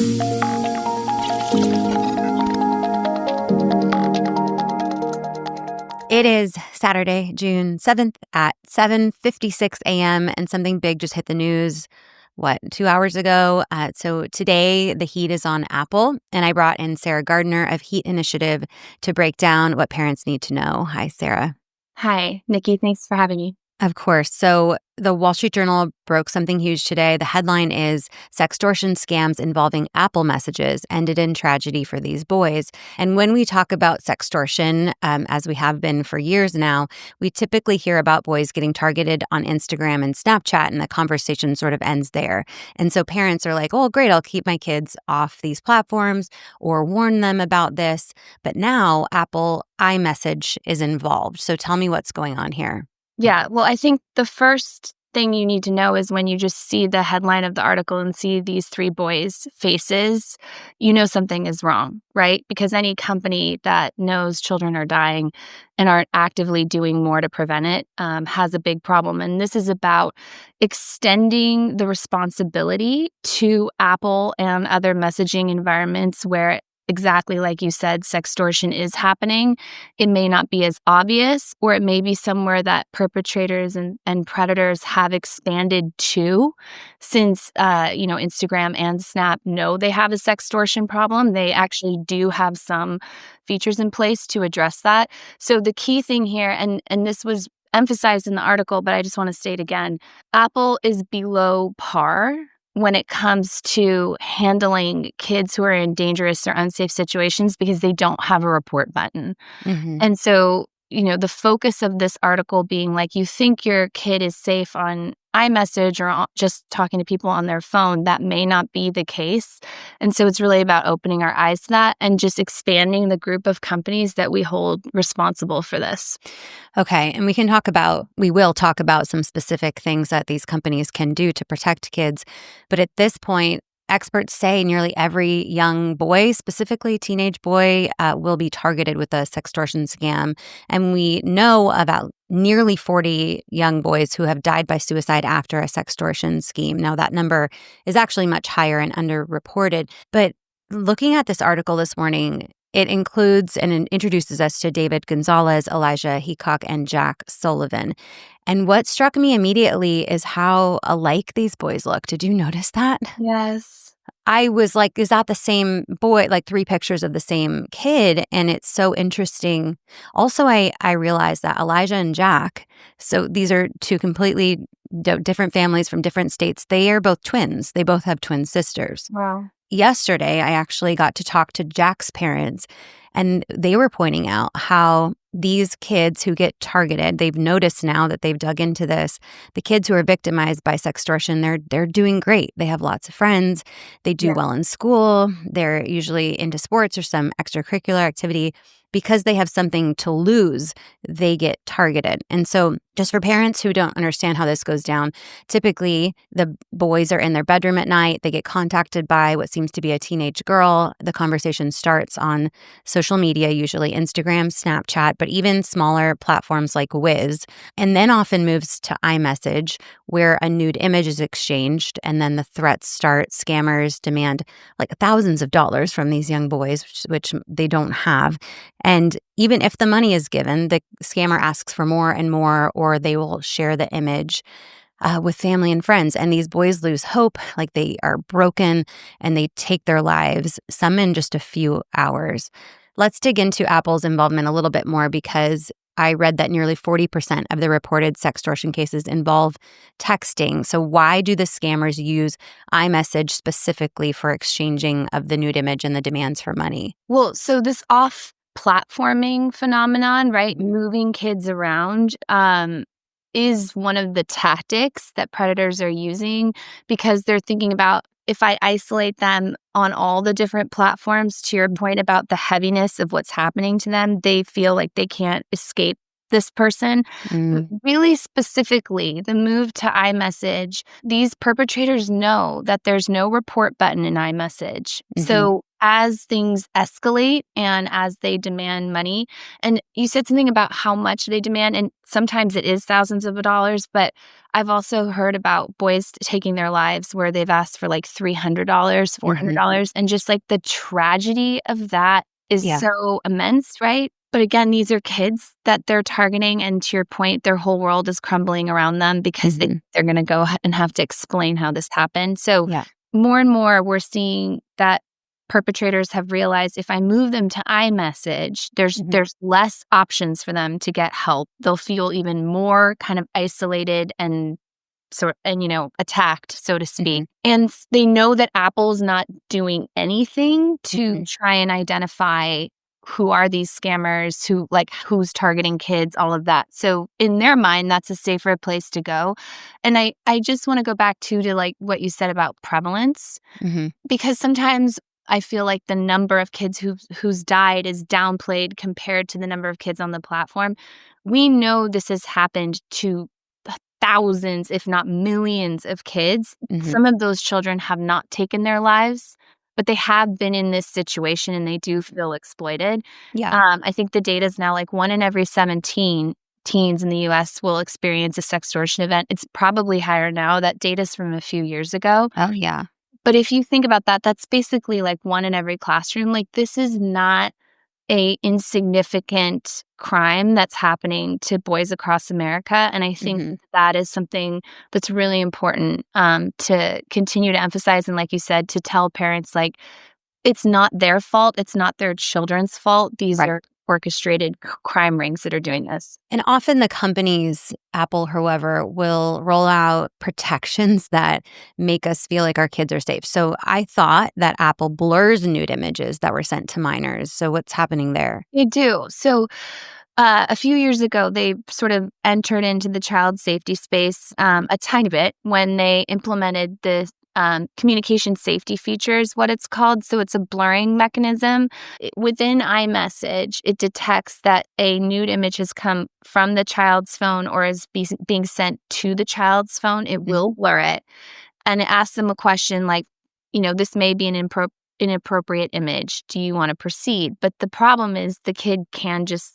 It is Saturday, June 7th at 7:56 a.m. and something big just hit the news, 2 hours ago? So today the heat is on Apple, and I brought in Sarah Gardner of Heat Initiative to break down what parents need to know. Hi, Sarah. Hi, Nikki. Thanks for having me. Of course. So the Wall Street Journal broke something huge today. The headline is Sextortion Scams Involving Apple Messages Ended in Tragedy for These Boys. And when we talk about sextortion, as we have been for years now, we typically hear about boys getting targeted on Instagram and Snapchat, and the conversation sort of ends there. And so parents are like, oh, great, I'll keep my kids off these platforms or warn them about this. But now Apple iMessage is involved. So tell me what's going on here. Yeah, well, I think the first thing you need to know is when you just see the headline of the article and see these three boys' faces, you know something is wrong, right? Because any company that knows children are dying and aren't actively doing more to prevent it has a big problem. And this is about extending the responsibility to Apple and other messaging environments where exactly like you said, sextortion is happening. It may not be as obvious, or it may be somewhere that perpetrators and predators have expanded to. Since, Instagram and Snap know they have a sextortion problem, they actually do have some features in place to address that. So the key thing here, and this was emphasized in the article, but I just want to state again, Apple is below par when it comes to handling kids who are in dangerous or unsafe situations because they don't have a report button. Mm-hmm. And so, the focus of this article being like, you think your kid is safe on iMessage or just talking to people on their phone, that may not be the case. And so it's really about opening our eyes to that and just expanding the group of companies that we hold responsible for this. Okay. And we will talk about some specific things that these companies can do to protect kids. But at this point, experts say nearly every young boy, specifically teenage boy, will be targeted with a sextortion scam. And we know about nearly 40 young boys who have died by suicide after a sextortion scheme. Now, that number is actually much higher and underreported. But looking at this article this morning, it includes and it introduces us to David Gonzalez, Elijah Heacock, and Jack Sullivan. And what struck me immediately is how alike these boys look. Did you notice that? Yes. I was like, is that the same boy? Like 3 pictures of the same kid. And it's so interesting. Also, I realized that Elijah and Jack, so these are 2 completely different families from different states. They are both twins. They both have twin sisters. Wow. Yesterday, I actually got to talk to Jack's parents, and they were pointing out how these kids who get targeted, they've noticed now that they've dug into this, the kids who are victimized by sextortion, they're doing great. They have lots of friends. They do well in school. They're usually into sports or some extracurricular activity. Because they have something to lose, they get targeted. And so just for parents who don't understand how this goes down, typically the boys are in their bedroom at night. They get contacted by what seems to be a teenage girl. The conversation starts on social media, usually Instagram, Snapchat, but even smaller platforms like Wiz, and then often moves to iMessage, where a nude image is exchanged, and then the threats start. Scammers demand like thousands of dollars from these young boys, which they don't have. And even if the money is given, the scammer asks for more and more, or they will share the image with family and friends. And these boys lose hope, like they are broken, and they take their lives, some in just a few hours. Let's dig into Apple's involvement a little bit more, because I read that nearly 40% of the reported sextortion cases involve texting. So why do the scammers use iMessage specifically for exchanging of the nude image and the demands for money? Well, so this off-platforming phenomenon, right, moving kids around, is one of the tactics that predators are using, because they're thinking about, if I isolate them on all the different platforms, to your point about the heaviness of what's happening to them, they feel like they can't escape this person. But Mm. really specifically, the move to iMessage, these perpetrators know that there's no report button in iMessage. Mhm. So as things escalate and as they demand money, and you said something about how much they demand, and sometimes it is thousands of dollars, but I've also heard about boys taking their lives where they've asked for like $300, Mhm. $400, and just like the tragedy of that is Yeah. so immense, right? But again, these are kids that they're targeting, and to your point, their whole world is crumbling around them because Mhm. they're going to go and have to explain how this happened. So Yeah. more and more, we're seeing that perpetrators have realized if I move them to iMessage, Mhm. there's less options for them to get help. They'll feel even more kind of isolated and attacked, so to speak. Mhm. And they know that Apple's not doing anything to Mhm. try and identify who are these scammers, who's targeting kids, all of that. So in their mind, that's a safer place to go. And I just want to go back to like what you said about prevalence, Mhm. because sometimes I feel like the number of kids who's died is downplayed compared to the number of kids on the platform. We know this has happened to thousands, if not millions of kids. Mhm. Some of those children have not taken their lives, but they have been in this situation and they do feel exploited. Yeah. I think the data is now like 1 in every 17 teens in the US will experience a sextortion event. It's probably higher now. That data's from a few years ago. Oh, yeah. But if you think about that, that's basically like 1 in every classroom. Like, this is not a insignificant crime that's happening to boys across America, and I think Mhm. that is something that's really important, to continue to emphasize, and like you said, to tell parents, like, it's not their fault, it's not their children's fault. These Right. are orchestrated crime rings that are doing this. And often the companies, Apple, whoever, will roll out protections that make us feel like our kids are safe. So I thought that Apple blurs nude images that were sent to minors. So what's happening there? They do. So, a few years ago, they sort of entered into the child safety space a tiny bit when they implemented the communication safety features, what it's called. So it's a blurring mechanism. Within iMessage, it detects that a nude image has come from the child's phone or is being sent to the child's phone. It will Mhm. blur it. And it asks them a question like, this may be an inappropriate image. Do you want to proceed? But the problem is the kid can just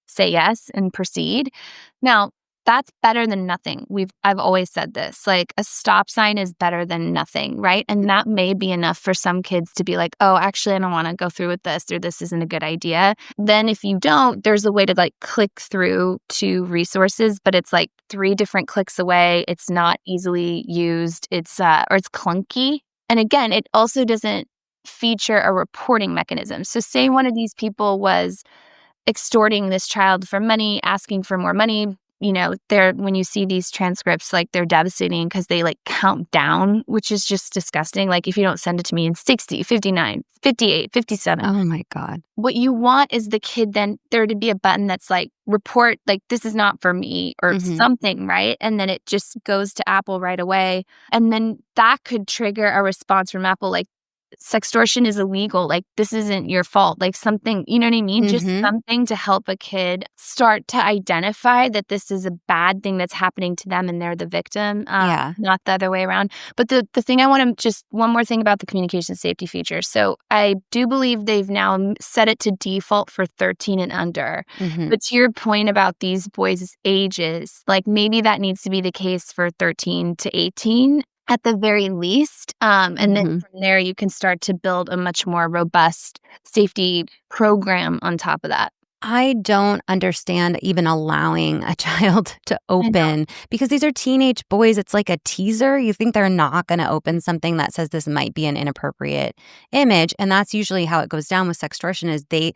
say yes and proceed. Now, that's better than nothing. I've always said this. Like, a stop sign is better than nothing, right? And that may be enough for some kids to be like, "Oh, actually I don't want to go through with this, or this isn't a good idea." Then if you don't, there's a way to like click through to resources, but it's like 3 different clicks away. It's not easily used. Or it's clunky. And again, it also doesn't feature a reporting mechanism. So say one of these people was extorting this child for money, asking for more money. They're when you see these transcripts, like, they're devastating because they like count down, which is just disgusting. Like, if you don't send it to me in 60, 59, 58, 57, Oh my God. what you want is the kid then there to be a button that's like report, like, this is not for me or Mhm. something, right? And then it just goes to Apple right away. And then that could trigger a response from Apple, like, sextortion is illegal. Like, this isn't your fault. Like, something, you know what I mean? Just Mhm. something to help a kid start to identify that this is a bad thing that's happening to them and they're the victim, Yeah. not the other way around. But the thing I want to just one more thing about the communication safety feature. So I do believe they've now set it to default for 13 and under. Mhm. But to your point about these boys' ages, like, maybe that needs to be the case for 13 to 18 at the very least. And then Mhm. from there, you can start to build a much more robust safety program on top of that. I don't understand even allowing a child to I know. open because these are teenage boys. It's like a teaser. You think they're not going to open something that says this might be an inappropriate image, and that's usually how it goes down with sextortion. Is the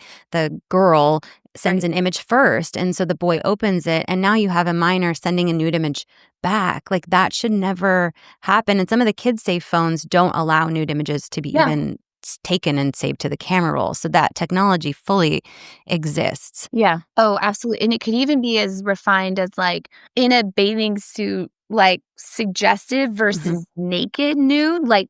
girl sends Right. an image first, and so the boy opens it, and now you have a minor sending a nude image back. Like, that should never happen. And some of the kids' safe phones don't allow nude images to be Yeah. even taken and saved to the camera roll. So that technology fully exists. Yeah. Oh, absolutely. And it could even be as refined as like in a bathing suit, like suggestive Mhm. versus naked nude. Like,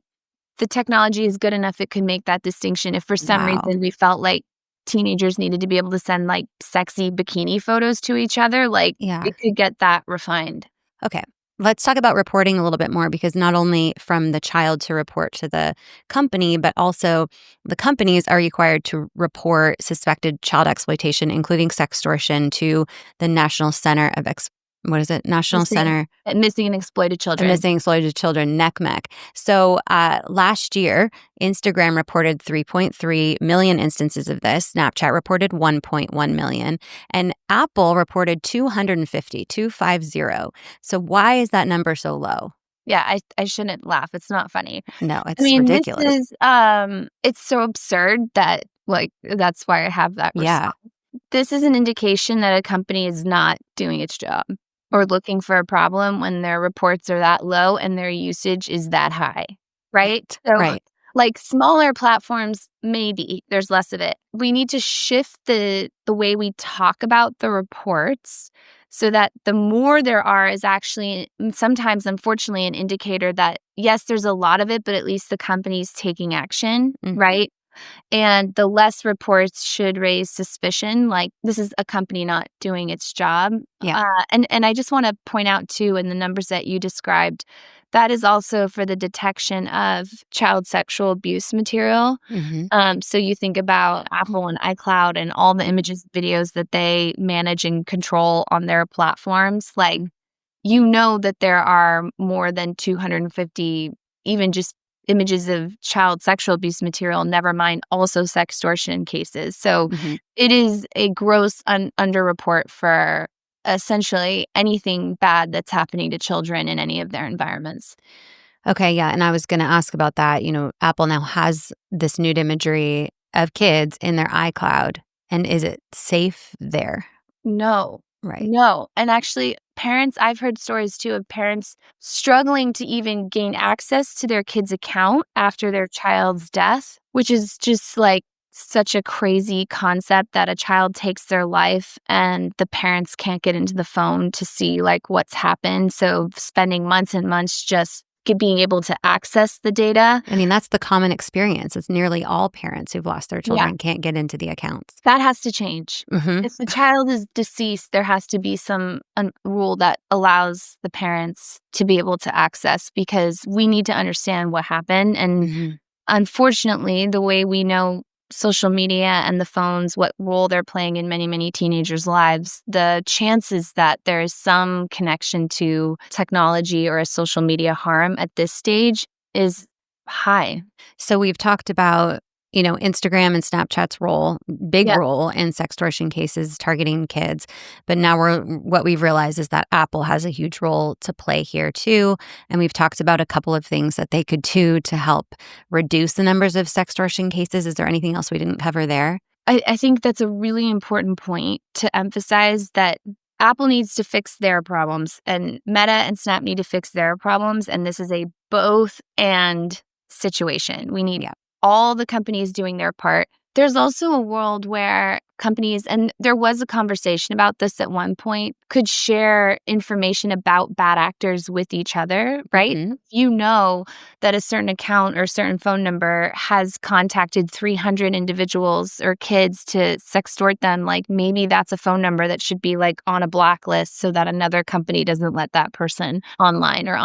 the technology is good enough, it could make that distinction. If for some Wow. reason we felt like teenagers needed to be able to send like sexy bikini photos to each other, like Yeah. it could get that refined. Okay. Let's talk about reporting a little bit more because not only from the child to report to the company, but also the companies are required to report suspected child exploitation, including sextortion, to the National Center of National Center Missing and exploited of children. Missing and Exploited Children, NECMEC. So last year, Instagram reported 3.3 million instances of this. Snapchat reported 1.1 million. And Apple reported 250. So why is that number so low? Yeah, I shouldn't laugh. It's not funny. No, I it's mean, this ridiculous. is it's so absurd that like that's why I have that Yeah. response. This is an indication that a company is not doing its job or looking for a problem when their reports are that low and their usage is that high, right? So Right. like smaller platforms, maybe there's less of it. We need to shift the way we talk about the reports so that the more there are is actually sometimes, unfortunately, an indicator that, yes, there's a lot of it, but at least the company's taking action, Mhm. right? And the less reports should raise suspicion, like this is a company not doing its job. Yeah. And I just want to point out, too, in the numbers that you described, that is also for the detection of child sexual abuse material. Hmm. So you think about Apple and iCloud and all the images, videos that they manage and control on their platforms. Like, you know that there are more than 250, even just images of child sexual abuse material, never mind also sextortion cases. So Hmm. it is a gross underreport for essentially anything bad that's happening to children in any of their environments. Okay. Yeah. And I was going to ask about that. Apple now has this nude imagery of kids in their iCloud. And is it safe there? No. Right. No. And actually, parents, I've heard stories too of parents struggling to even gain access to their kid's account after their child's death, which is just like such a crazy concept that a child takes their life and the parents can't get into the phone to see like what's happened. So spending months and months just being able to access the data. I mean, that's the common experience. It's nearly all parents who've lost their Yeah. children can't get into the accounts. That has to change. Hmm. If the child is deceased, there has to be some rule that allows the parents to be able to access because we need to understand what happened. And Hmm. unfortunately, the way we know social media and the phones, what role they're playing in many, many teenagers' lives, the chances that there is some connection to technology or a social media harm at this stage is high. So we've talked about, Instagram and Snapchat's big Yeah. role in sextortion cases targeting kids. But now what we've realized is that Apple has a huge role to play here too. And we've talked about a couple of things that they could do to help reduce the numbers of sextortion cases. Is there anything else we didn't cover there? I think that's a really important point to emphasize that Apple needs to fix their problems and Meta and Snap need to fix their problems. And this is a both and situation. We need Yeah. all the companies doing their part. There's also a world where companies, and there was a conversation about this at one point, could share information about bad actors with each other, right? Mhm. You know that a certain account or certain phone number has contacted 300 individuals or kids to sextort them. Like maybe that's a phone number that should be like on a blacklist so that another company doesn't let that person online or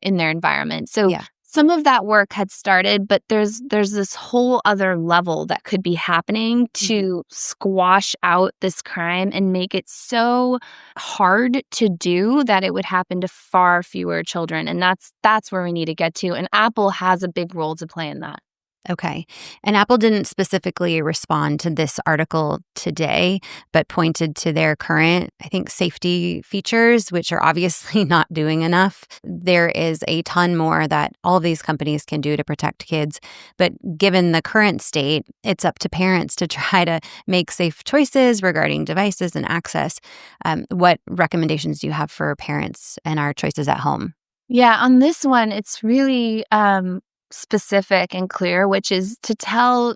in their environment. So Yeah. some of that work had started, but there's this whole other level that could be happening to squash out this crime and make it so hard to do that it would happen to far fewer children. And that's where we need to get to. And Apple has a big role to play in that. Okay. And Apple didn't specifically respond to this article today, but pointed to their current, I think, safety features, which are obviously not doing enough. There is a ton more that all of these companies can do to protect kids. But given the current state, it's up to parents to try to make safe choices regarding devices and access. What recommendations do you have for parents and our choices at home? Yeah, on this one, it's really specific and clear, which is to tell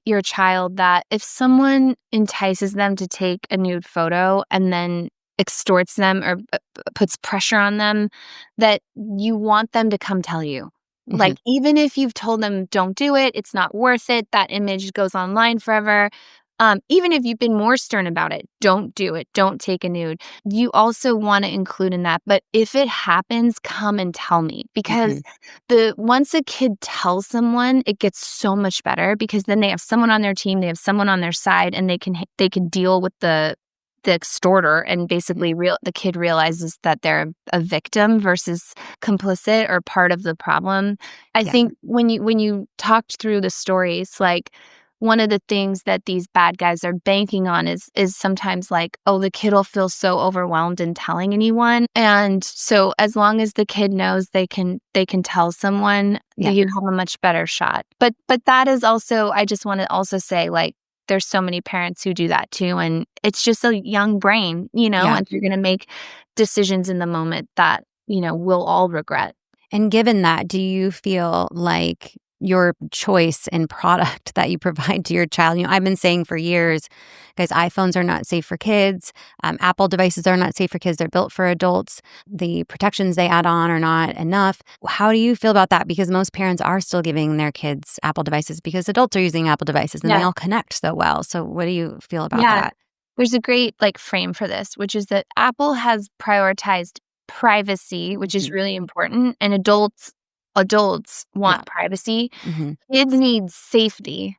your child that if someone entices them to take a nude photo and then extorts them or puts pressure on them, that you want them to come tell you. Mhm. Like, even if you've told them, don't do it, it's not worth it, that image goes online forever. Even if you've been more stern about it, don't do it. Don't take a nude. You also want to include in that. But if it happens, come and tell me, because once a kid tells someone, it gets so much better, because then they have someone on their team, they have someone on their side, and they can deal with the extorter, and basically the kid realizes that they're a victim versus complicit or part of the problem. I think when you talked through the stories, like, one of the things that these bad guys are banking on is sometimes like, oh, the kid will feel so overwhelmed in telling anyone. And so as long as the kid knows they can tell someone, you have a much better shot. But that is also, I just want to also say, like, there's so many parents who do that too. And it's just a young brain, and you're going to make decisions in the moment that, we'll all regret. And given that, do you feel like your choice in product that you provide to your child? I've been saying for years, guys, iPhones are not safe for kids. Apple devices are not safe for kids. They're built for adults. The protections they add on are not enough. How do you feel about that? Because most parents are still giving their kids Apple devices because adults are using Apple devices and they all connect so well. So what do you feel about that? There's a great frame for this, which is that Apple has prioritized privacy, which is really important, and adults want privacy. Kids need safety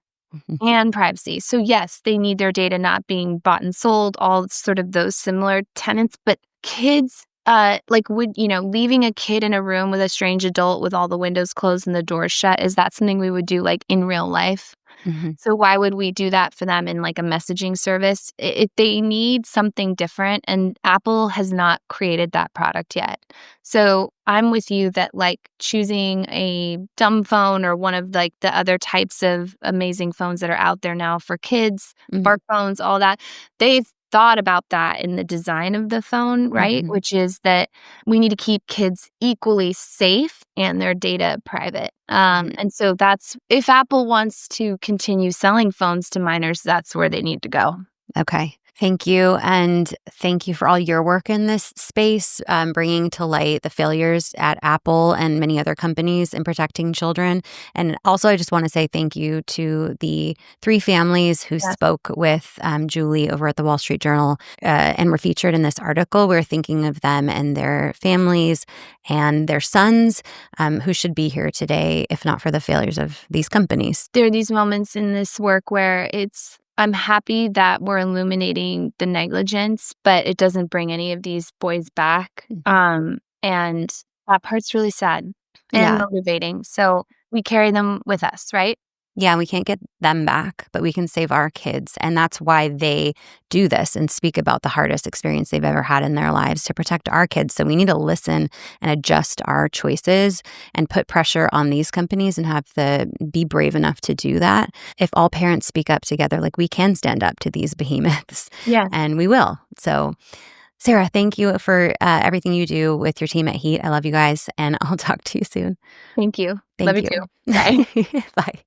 and privacy. So yes, they need their data not being bought and sold, all sort of those similar tenets. But kids, leaving a kid in a room with a strange adult with all the windows closed and the doors shut, is that something we would do in real life? So why would we do that for them in a messaging service? They need something different, and Apple has not created that product yet. So I'm with you that choosing a dumb phone or one of the other types of amazing phones that are out there now for kids, smartphones, all that, they've thought about that in the design of the phone, right? Which is that we need to keep kids equally safe and their data private. And so that's, if Apple wants to continue selling phones to minors, that's where they need to go. Okay. Thank you. And thank you for all your work in this space, bringing to light the failures at Apple and many other companies in protecting children. And also, I just want to say thank you to the 3 families who spoke with Julie over at the Wall Street Journal and were featured in this article. We're thinking of them and their families and their sons who should be here today, if not for the failures of these companies. There are these moments in this work where I'm happy that we're illuminating the negligence, but it doesn't bring any of these boys back. And that part's really sad and motivating. So we carry them with us, right? Yeah, we can't get them back, but we can save our kids. And that's why they do this and speak about the hardest experience they've ever had in their lives to protect our kids. So we need to listen and adjust our choices and put pressure on these companies and be brave enough to do that. If all parents speak up together, we can stand up to these behemoths. Yeah. And we will. So Sarah, thank you for everything you do with your team at Heat. I love you guys, and I'll talk to you soon. Thank you. Thank love you. You too. Bye. Bye.